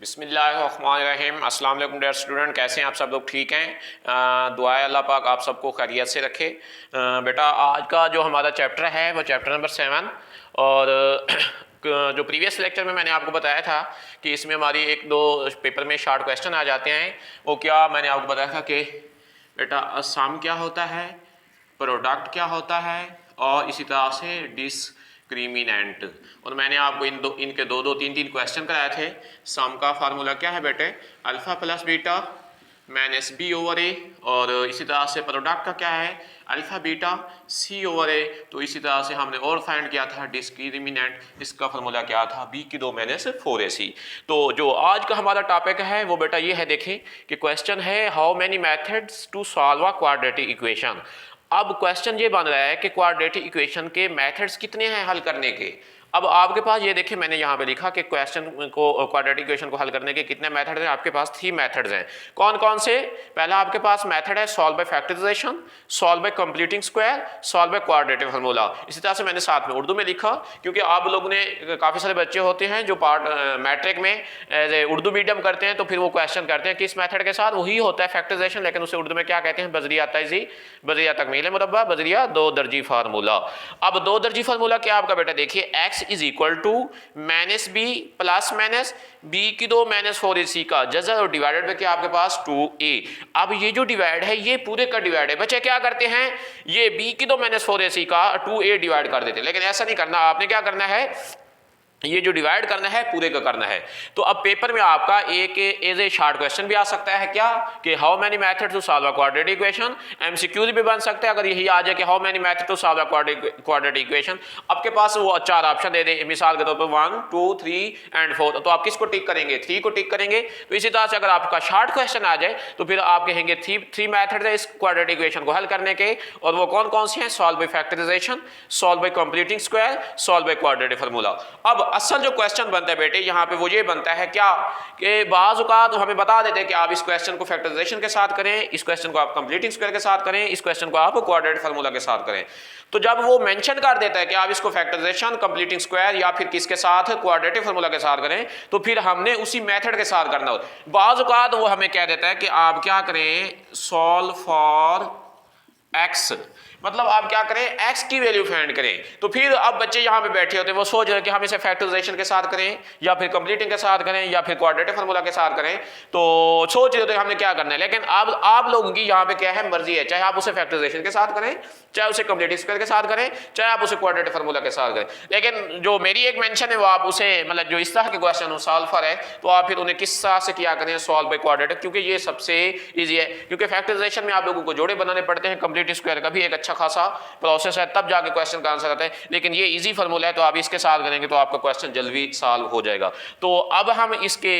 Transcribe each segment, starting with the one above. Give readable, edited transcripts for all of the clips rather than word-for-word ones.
बिस्मिल्लाहिर्रहमानिर्रहीम। अस्सलाम वालेकुम डियर स्टूडेंट, कैसे हैं आप सब लोग? ठीक हैं? दुआ है अल्लाह पाक आप सबको खैरियत से रखे। बेटा आज का जो हमारा चैप्टर है वो चैप्टर नंबर 7 और जो प्रीवियस लेक्चर में मैंने आपको बताया था कि इसमें हमारी एक दो पेपर में शॉर्ट क्वेश्चन आ जाते हैं। वो क्या मैंने आपको बताया था कि बेटा सम क्या होता है, प्रोडक्ट क्या होता है और इसी तरह से डिस्क्रिमिनेंट। और मैंने आपको इनके दो तीन क्वेश्चन कराए थे। सम का फार्मूला क्या है बेटे? Alpha plus beta minus b over a. और इसी तरह से प्रोडक्ट का क्या है? Alpha beta c over a. तो इसी तरह से हमने और फाइंड किया था डिस्क्रिमिनेंट, इसका फार्मूला क्या था? बी की 2 माइनस 4ac। तो जो आज का हमारा टॉपिक है वो बेटा ये है, देखें कि क्वेश्चन है how many methods to solve a quadratic equation. अब क्वेश्चन ये बन रहा है कि क्वाड्रेटिक इक्वेशन के मेथड्स कितने हैं हल करने के। अब आपके पास ये देखिए, मैंने यहाँ पे लिखा कि क्वेश्चन को क्वाड्रेटिक इक्वेशन को हल करने के कितने मेथड हैं। आपके पास 3 मेथड्स हैं। कौन कौन से? पहला आपके पास मेथड है solve by factorisation, solve by completing square, solve by quadratic formula. इसी तरह से मैंने साथ में उर्दू में लिखा, क्योंकि आप लोगों ने काफ़ी सारे बच्चे होते हैं जो मैट्रिक में एज ए उर्दू मीडियम करते हैं, तो फिर वो क्वेश्चन करते हैं किस मेथड के साथ। वही होता है फैक्टराइजेशन, लेकिन उसे उर्दू में क्या कहते हैं? बजरिया तजी, बजरिया तकमील मुरब्बा, बजरिया 2 दर्जी फार्मूला। अब 2 दर्जी फार्मूला क्या आपका बेटा? देखिए x is equal to minus B plus minus B की 2 माइनस 4ac का जज़र और डिवाइडेड में क्या आपके पास 2a। अब ये जो डिवाइड है ये पूरे का डिवाइड है। बच्चे क्या करते हैं, ये b की 2 माइनस 4ac का 2a डिवाइड कर देते हैं, लेकिन ऐसा नहीं करना। आपने क्या करना है, ये जो डिवाइड करना है पूरे का करना है। तो अब पेपर में आपका एक एज ए शॉर्ट क्वेश्चन भी आ सकता है क्या कि how many method to solve a quadratic equation. MCQ भी बन सकता है अगर यही आ जाए कि how many method to solve a quadratic equation. आपके पास वो 4 ऑप्शन दे दे, मिसाल के तौर पर 1 2 3 एंड 4, तो आप किसको टिक करेंगे? 3 को टिक करेंगे। तो इसी तरह से अगर आपका शॉर्ट क्वेश्चन आ जाए तो फिर आप कहेंगे 3 मेथड है इस क्वाड्रेटिक इक्वेशन को हल करने के, और वो कौन कौन से हैं? Solve by factorisation, solve by completing square, solve by quadratic formula. अब असल जो क्वेश्चन बनता है बेटे यहाँ पे वो ये बनता है क्या कि बाज़ औक़ात हमें बता देते हैं कि आप इस क्वेश्चन को फैक्टराइजेशन के साथ करें, इस क्वेश्चन को आप कंप्लीटिंग स्क्वायर के साथ करें, इस क्वेश्चन को आप क्वाड्रेटिक फार्मूला के साथ करें। तो जब वो मेंशन कर देता है कि आप इसको फैक्टराइजेशन, कंप्लीटिंग स्क्वायर या फिर किसके साथ? क्वाड्रेटिक फार्मूला के साथ करें, तो फिर हमने उसी मेथड के साथ करना होता है। बाज़ औक़ात वो हमें कह देता है कि आप क्या करें, सॉल्व फॉर एक्स, मतलब आप क्या करें, x की वैल्यू फाइंड करें। तो फिर अब बच्चे यहाँ पे बैठे होते हैं, वो सोच रहे हैं कि हम इसे फैक्टराइजेशन के साथ करें या फिर कंप्लीटिंग के साथ करें या फिर क्वाड्रेटिक फार्मूला के साथ करें। तो सोच रहे होते हैं हमने क्या करना है, लेकिन अब आप लोगों की यहाँ पे क्या है, मर्जी है। चाहे आप उसे फैक्टराइजेशन के साथ करें, चाहे उसे कंप्लीटिंग स्क्वायर के साथ करें, चाहे आप उसे क्वाड्रेटिक फार्मूला के साथ करें। लेकिन जो मेरी एक मेंशन है वो आप उसे, मतलब जो इस तरह के क्वेश्चन हो सॉल्वर है, तो आप फिर उन्हें किस तरह से किया करें, सॉल्व बाय क्वाड्रेटिक, क्योंकि ये सबसे ईजी है। क्योंकि फैक्टराइजेशन में आप लोगों को जोड़े बनाने पड़ते हैं, कंप्लीट स्क्वायर का भी एक अच्छा खासा प्रोसेस है, तब जाके क्वेश्चन का आंसर आता है। लेकिन ये इजी फार्मूला है, तो आप इसके साथ करेंगे तो आपका क्वेश्चन जल्दी सॉल्व हो जाएगा। तो अब हम इसके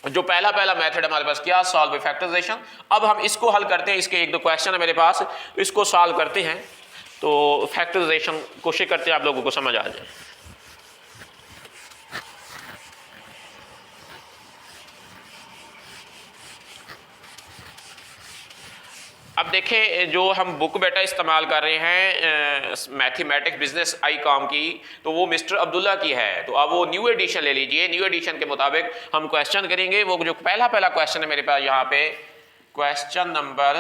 जो पहला मेथड हमारे पास क्या, सॉल्व बाय फैक्टराइजेशन। अब हम इसको हल करते हैं। इसके 1-2 क्वेश्चन है मेरे पास, इसको सॉल्व करते हैं। तो फैक्टराइजेशन कोशिश करते हैं आप लोगों को समझ आ जाए। अब देखें, जो हम बुक बेटा इस्तेमाल कर रहे हैं मैथमेटिक्स बिजनेस ICOM की, तो वो मिस्टर अब्दुल्ला की है। तो अब वो न्यू एडिशन ले लीजिए। न्यू एडिशन के मुताबिक हम क्वेश्चन करेंगे। वो जो पहला क्वेश्चन है मेरे पास यहाँ पे, क्वेश्चन नंबर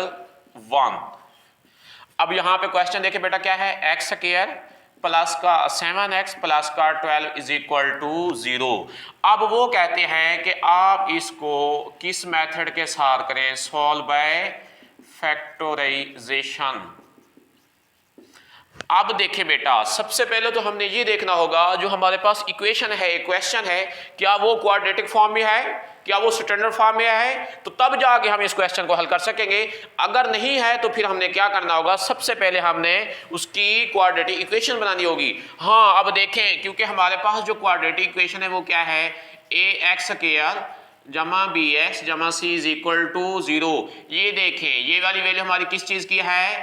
1। अब यहाँ पे क्वेश्चन देखिए बेटा क्या है, एक्स स्क्वायर प्लस का 7x प्लस का 12 इज इक्वल टू 0। अब वो कहते हैं कि आप इसको किस मेथड के साथ करें, सॉल्व बाय फैक्टराइजेशन। अब देखिए बेटा, सबसे पहले तो हमने ये देखना होगा जो हमारे पास इक्वेशन है, क्वेश्चन है, क्या वो क्वाड्रेटिक फॉर्म में है, क्या वो स्टैंडर्ड फॉर्म में है, तो तब जाके हम इस क्वेश्चन को हल कर सकेंगे। अगर नहीं है तो फिर हमने क्या करना होगा, सबसे पहले हमने उसकी क्वाड्रेटिक इक्वेशन बनानी होगी। हाँ, अब देखें, क्योंकि हमारे पास जो क्वाड्रेटिक इक्वेशन है वो क्या है, ax स्क्वायर जमा bx जमा c इज इक्वल टू 0। ये देखें, ये वाली वैल्यू हमारी किस चीज की है,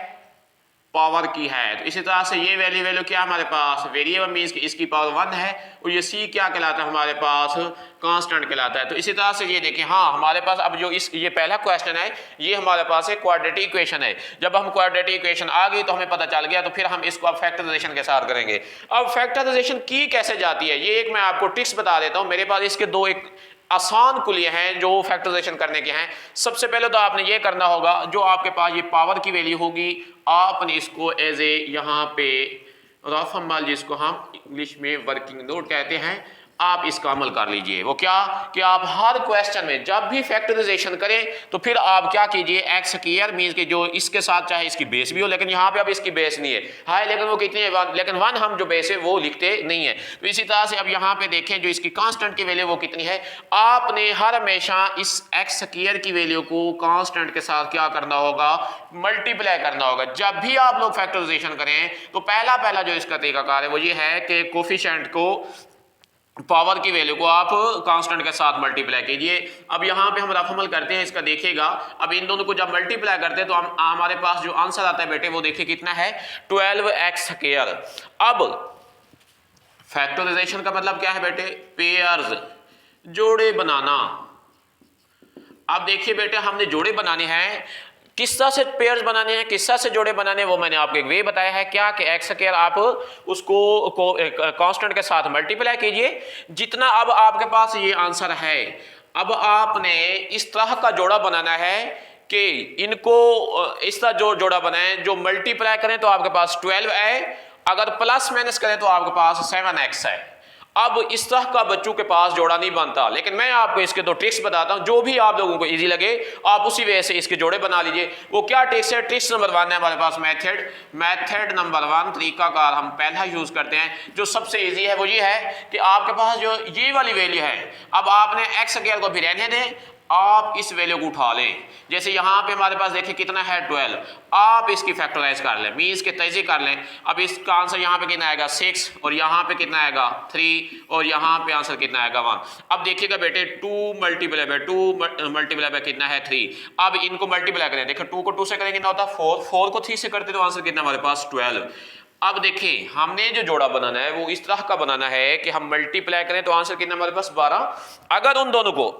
पावर की है। तो इसी तरह से ये वैल्यू क्या हमारे पास, वेरिएबल मींस कि इसकी पावर 1 है, और ये c क्या कहलाता है हमारे पास, कांस्टेंट कहलाता है। तो इसी तरह से ये देखें, हाँ हमारे पास अब जो ये पहला क्वेश्चन है ये हमारे पास एक क्वाड्रेटिक इक्वेशन है। जब हम क्वाड्रेटिक इक्वेशन आ गई तो हमें पता चल गया, तो फिर हम इसको अब फैक्टराइजेशन के साथ करेंगे। अब फैक्टराइजेशन की कैसे जाती है, ये एक मैं आपको ट्रिक्स बता देता हूँ। मेरे पास इसके आसान कुलिये हैं जो फैक्टराइजेशन करने के हैं। सबसे पहले तो आपने ये करना होगा, जो आपके पास ये पावर की वैल्यू होगी आपने इसको एज ए यहाँ पे रफ अमल, जिसको हम इंग्लिश में वर्किंग नोट कहते हैं, आप इसका अमल कर लीजिए। वो क्या कि आप हर क्वेश्चन में जब भी फैक्टराइजेशन करें तो फिर आप क्या कीजिए, एक्स स्क्वायर मींस के जो इसके साथ चाहे इसकी बेस भी हो, लेकिन यहाँ पे अब इसकी बेस नहीं है लेकिन वो कितनी है 1, लेकिन 1 हम जो बेस है वो लिखते नहीं है। तो इसी तरह से अब यहाँ पे देखें जो इसकी कांस्टेंट की वैल्यू वो कितनी है, आपने हर हमेशा इस एक्स स्क्वायर की वैल्यू को कांस्टेंट के साथ क्या करना होगा, मल्टीप्लाई करना होगा। जब भी आप लोग फैक्टराइजेशन करें तो पहला जो इसका तरीकाकार है वो ये है कि कोफिशिएंट को, पावर की वैल्यू को आप कांस्टेंट के साथ मल्टीप्लाई कीजिए। अब यहाँ पे हम रफ अमल करते हैं इसका, देखिएगा अब इन दोनों को जब मल्टीप्लाई करते हैं तो हमारे पास जो आंसर आता है बेटे वो देखिए कितना है 12x स्क्वायर। अब फैक्टराइजेशन का मतलब क्या है बेटे, पेयर्स, जोड़े बनाना। अब देखिए बेटे हमने जोड़े बनाने हैं, किस तरह से पेयर्स बनाने हैं, किस तरह से जोड़े बनाने हैं, वो मैंने आपको एक वे बताया है क्या कि एक्स स्क्वायर आप उसको कांस्टेंट के साथ मल्टीप्लाई कीजिए जितना। अब आपके पास ये आंसर है, अब आपने इस तरह का जोड़ा बनाना है कि इनको इस तरह जो जोड़ा बनाए, जो मल्टीप्लाई करें तो आपके पास 12 है, अगर प्लस माइनस करें तो आपके पास 7x है। अब इस तरह का बच्चों के पास जोड़ा नहीं बनता, लेकिन मैं आपको इसके 2 ट्रिक्स बताता हूं, जो भी आप लोगों को इजी लगे आप उसी वजह से इसके जोड़े बना लीजिए। वो क्या ट्रिक्स है, ट्रिक्स नंबर 1 है हमारे पास मेथड नंबर 1 तरीकाकार हम पहला यूज करते हैं जो सबसे इजी है। वो ये है कि आपके पास जो ये वाली वैल्यू है, अब आपने एक्स स्क्वायर को भी रहने दें, आप इस वैल्यू को उठा लें। जैसे यहाँ पे हमारे पास देखिए कितना है 12, आप इसकी फैक्टराइज कर लें, मींस के तेजी कर लें। अब इसका आंसर यहाँ पे कितना आएगा 6 और यहाँ पे कितना आएगा 3 और यहाँ पे आंसर कितना आएगा 1। अब देखिएगा बेटे 2 मल्टीप्लाई बाय कितना है 3। अब इनको मल्टीप्लाई करें, देखो 2 को 2 से करें कितना होता है 4, 4 को 3 से करते तो आंसर कितना हमारे पास 12। अब देखिए हमने जो जोड़ा बनाना है वो इस तरह का बनाना है कि हम मल्टीप्लाई करें तो आंसर कितना हमारे पास 12, अगर उन दोनों को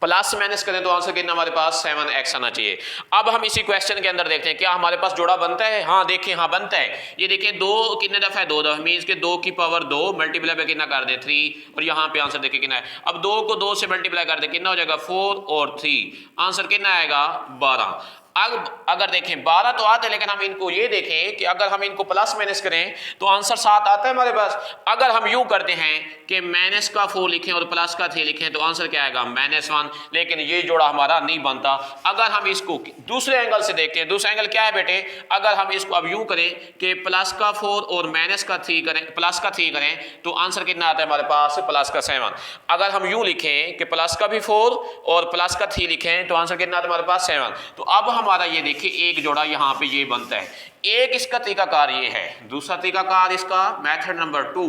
प्लस माइनस करें तो आंसर कितना हमारे पास 7x आना चाहिए। अब हम इसी क्वेश्चन के अंदर देखते हैं क्या हमारे पास जोड़ा बनता है। हाँ देखिए, हाँ बनता है। ये देखिए 2 कितने दफा है 2 दफा, मींस के 2 की पावर 2 मल्टीप्लाई पे कितना कर दे 3 और यहाँ पे आंसर देखिए कितना है। अब 2 को 2 से मल्टीप्लाई कर दे कितना हो जाएगा 4 और 3, आंसर कितना आएगा 12। अब अगर देखें 12 तो आते हैं, लेकिन हम इनको ये देखें कि अगर हम इनको प्लस माइनस करें तो आंसर 7 आता है हमारे पास। अगर हम यूं करते हैं कि माइनस का 4 लिखें और प्लस का 3 लिखें तो आंसर क्या आएगा -1, लेकिन ये जोड़ा हमारा नहीं बनता। अगर हम इसको दूसरे एंगल से देखते हैं, दूसरा एंगल क्या है बेटे, अगर हम इसको अब यूं करें कि प्लस का 4 और माइनस का 3 करें, प्लस का 3 करें तो आंसर कितना आता है हमारे पास प्लस का 7। अगर हम यूं लिखें कि प्लस का भी 4 और प्लस का 3 लिखें तो आंसर कितना आता है हमारे पास 7। तो अब हमारा ये देखिए एक जोड़ा यहाँ पे ये बनता है। एक इसका तरीकाकार ये है, दूसरा तरीकाकार इसका मेथड नंबर 2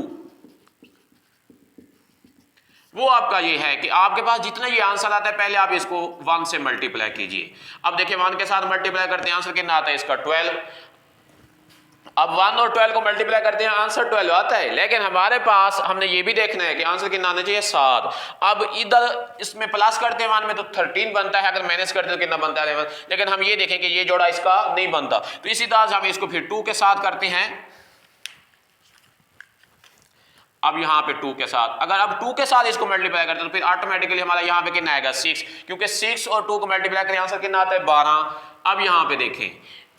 वो आपका ये है कि आपके पास जितना ये आंसर आता है पहले आप इसको 1 से मल्टीप्लाई कीजिए। अब देखिए 1 के साथ मल्टीप्लाई करते हैं, आंसर कितना आता है इसका 12। अब 1 और 12 को मल्टीप्लाई करते हैं, आंसर 12 आता है, लेकिन हमारे पास हमने ये भी देखना है कि आंसर कितना आना चाहिए 7। अब इधर इसमें प्लस करते हैं 1 में तो 13 बनता है, अगर माइनस करते हैं तो कितना बनता है 11, लेकिन हम ये देखें कि ये जोड़ा इसका नहीं बनता। तो इसी तरह से हम इसको फिर 2 के साथ करते हैं। अब यहाँ पे 2 के साथ, अगर अब 2 के साथ इसको मल्टीप्लाई करते हैं तो फिर ऑटोमेटिकली हमारा यहाँ पे कितना आएगा 6, क्योंकि 6 और 2 को मल्टीप्लाई करें आंसर कितना आता है 12। अब यहाँ पे देखें,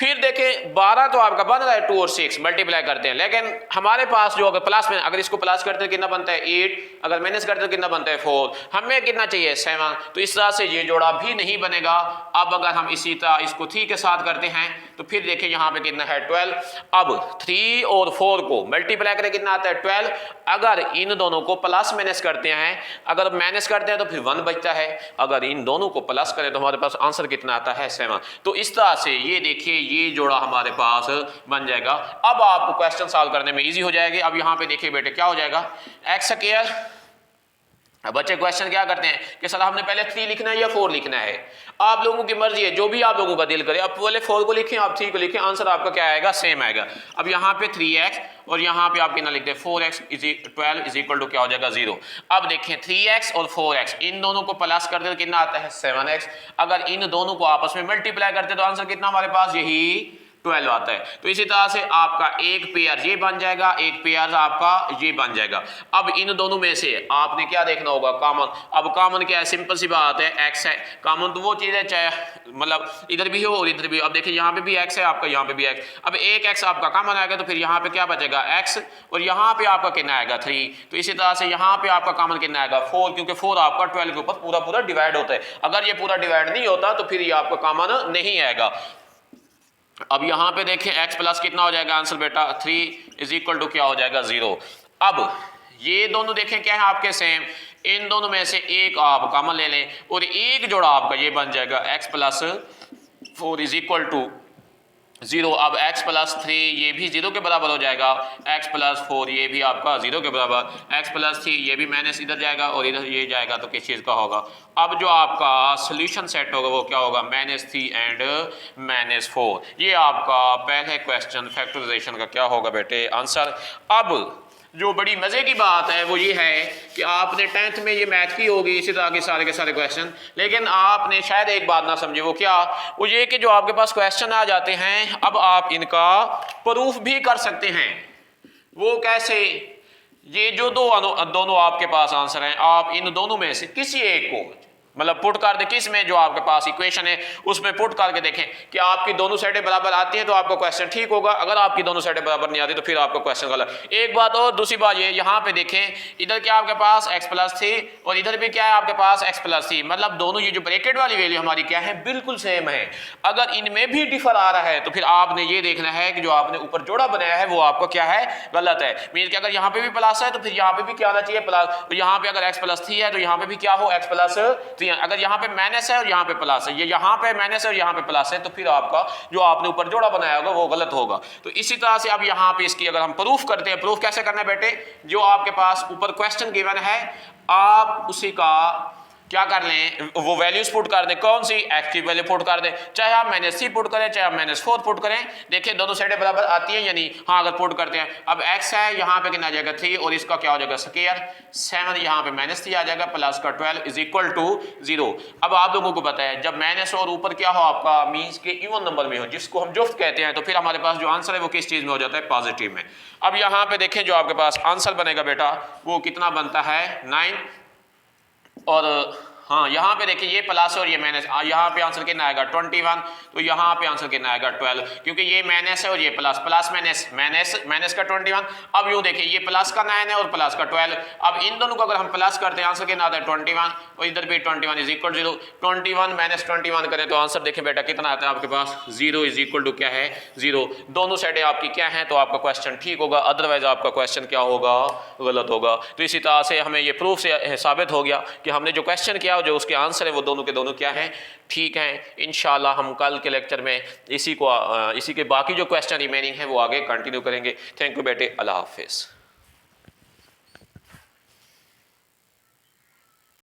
फिर देखें 12 तो आपका बन रहा है 2 और 6 मल्टीप्लाई करते हैं, लेकिन हमारे पास जो अगर प्लस में, अगर इसको प्लस करते हैं कितना बनता है 8, अगर माइनस करते हैं कितना बनता है 4, हमें कितना चाहिए 7। तो इस तरह से ये जोड़ा भी नहीं बनेगा। अब अगर हम इसी तरह इसको 3 के साथ करते हैं तो फिर देखें यहाँ पे कितना है 12। अब 3 और 4 को मल्टीप्लाई करें कितना आता है 12। अगर इन दोनों को प्लस माइनस करते हैं, अगर माइनस करते हैं तो फिर 1 बचता है, अगर इन दोनों को प्लस करें तो हमारे पास आंसर कितना आता है 7। तो इस तरह से ये देखिए ये जोड़ा हमारे पास बन जाएगा। अब आपको क्वेश्चन सॉल्व करने में इजी हो जाएगी। अब यहाँ पे देखिए बेटे क्या हो जाएगा एक्स स्क्वायर। अब बच्चे क्वेश्चन क्या करते हैं कि सर हमने पहले 3 लिखना है या 4 लिखना है, आप लोगों की मर्जी है, जो भी आप लोगों का दिल करे। अब पहले 4 को लिखें, आप 3 को लिखें, आंसर आपका क्या आएगा सेम आएगा। अब यहाँ पे 3x और यहाँ पे आप कितना लिखते हैं 4x 12 इज इक्वल टू क्या हो जाएगा 0। अब देखें 3x और 4x इन दोनों को प्लस करते तो कितना आता है 7x। अगर इन दोनों को आपस में मल्टीप्लाई करते तो आंसर कितना हमारे पास यही 12 आता है। तो इसी तरह से आपका एक पेयर ये बन जाएगा, एक पेयर आपका ये बन जाएगा। अब इन दोनों में से आपने क्या देखना होगा, कॉमन। अब कॉमन क्या है, सिंपल सी बात है, x है। कॉमन तो वो चीज़ है चाहे मतलब इधर भी हो और इधर भी हो। अब देखिए यहाँ पे भी x है आपका, यहाँ पे भी x। अब एक x आपका कॉमन आएगा तो फिर यहाँ पे क्या बचेगा x, और यहाँ पे आपका कितना आएगा 3। तो इसी तरह से यहाँ पे आपका कॉमन कितना आएगा 4, क्योंकि 4 आपका 12 के ऊपर पूरा पूरा डिवाइड होता है। अगर ये पूरा डिवाइड नहीं होता तो फिर ये आपका कॉमन नहीं आएगा। अब यहाँ पे देखें x प्लस कितना हो जाएगा आंसर बेटा 3 इज इक्वल टू क्या हो जाएगा 0। अब ये दोनों देखें क्या है आपके सेम, इन दोनों में से एक आप कॉमन ले लें और एक जोड़ा आपका ये बन जाएगा x plus 4 is equal to 0। अब x प्लस 3 ये भी 0 के बराबर हो जाएगा, x प्लस 4 ये भी आपका 0 के बराबर, x प्लस 3 ये भी माइनस इधर जाएगा और इधर ये जाएगा तो किस चीज़ का होगा। अब जो आपका सोल्यूशन सेट होगा वो क्या होगा, -3 एंड -4। ये आपका पहले क्वेश्चन फैक्टराइजेशन का क्या होगा बेटे आंसर। अब जो बड़ी मज़े की बात है वो ये है कि आपने 10th में ये मैथ की होगी इसी तरह के सारे क्वेश्चन, लेकिन आपने शायद एक बात ना समझे, वो क्या, वो ये कि जो आपके पास क्वेश्चन आ जाते हैं अब आप इनका प्रूफ भी कर सकते हैं। वो कैसे, ये जो दोनों आपके पास आंसर हैं, आप इन दोनों में से किसी एक को मतलब पुट कर दे, किस में जो आपके पास इक्वेशन है उसमें पुट करके देखें कि आपकी दोनों साइडें बराबर आती हैं तो आपका क्वेश्चन ठीक होगा, अगर आपकी दोनों साइडें बराबर नहीं आती तो फिर आपका क्वेश्चन गलत। एक बात और दूसरी बात ये, यहाँ पे देखें इधर क्या आपके पास x प्लस 3 और इधर भी क्या है आपके पास x प्लस 3, मतलब दोनों ये जो ब्रैकेट वाली वैल्यू हमारी क्या है बिल्कुल सेम है। अगर इनमें भी डिफर आ रहा है तो फिर आपने ये देखना है कि जो आपने ऊपर जोड़ा बनाया है वो आपको क्या है गलत है। मीन कि अगर यहाँ पे भी प्लस है तो फिर यहाँ पे भी क्या आना चाहिए प्लस, तो यहाँ पे अगर x प्लस 3 है तो यहाँ पे भी क्या हो x प्लस 3, अगर यहाँ पे माइनस है और यहाँ पे प्लस है, ये यहाँ पे माइनस है और यहाँ पे प्लस है, तो फिर आपका जो आपने ऊपर जोड़ा बनाया होगा वो गलत होगा। तो इसी तरह से अब यहाँ पे इसकी अगर हम प्रूफ करते हैं, प्रूफ कैसे करना है बेटे, जो आपके पास ऊपर क्वेश्चन गिवन है आप उसी का क्या कर लें, वो वैल्यूज पुट कर दें, कौन सी x की वैल्यू पुट कर दें, चाहे आप -3 पुट करें चाहे आप -4 पुट करें। देखिए दोनों साइडें बराबर आती हैं यानी हाँ अगर पुट करते हैं, अब x है यहाँ पे कितना आ जाएगा 3 और इसका क्या हो जाएगा स्क्वायर 7, यहाँ पे -3 आ जाएगा प्लस का 12 इज इक्वल टू 0। अब आप लोगों को पता है जब माइनस और ऊपर क्या हो आपका मीन्स के इवन नंबर में हो जिसको हम जुफ्त कहते हैं, तो फिर हमारे पास जो आंसर है वो किस चीज में हो जाता है पॉजिटिव में। अब यहाँ पे देखें जो आपके पास आंसर बनेगा बेटा वो कितना बनता है 9, और हाँ यहाँ पे देखिए ये प्लस और ये माइनस, यहाँ पे आंसर कितना आएगा 21, तो यहाँ पे आंसर कितना आएगा 12, क्योंकि ये माइनस है और ये प्लस, प्लस माइनस का 21। अब यूँ देखिए ये प्लस का 9 है और प्लस का 12, अब इन दोनों को अगर हम प्लस करते हैं आंसर कितना आता है 21 और इधर भी 21 इज इक्वल 0। 21 माइनस 21 करें तो आंसर देखिए बेटा कितना आता है आपके पास 0 इज इक्वल टू क्या है 0। दोनों साइडें आपकी क्या है तो आपका क्वेश्चन ठीक होगा, अदरवाइज आपका क्वेश्चन क्या होगा गलत होगा। तो इसी तरह से हमें ये प्रूफ से साबित हो गया कि हमने जो क्वेश्चन किया जो उसके आंसर है वो दोनों के दोनों क्या हैं ठीक हैं। इंशाल्लाह हम कल के लेक्चर में इसी के बाकी जो क्वेश्चन रिमेनिंग है वो आगे कंटिन्यू करेंगे। थैंक यू बेटे, अल्लाह हाफिज़।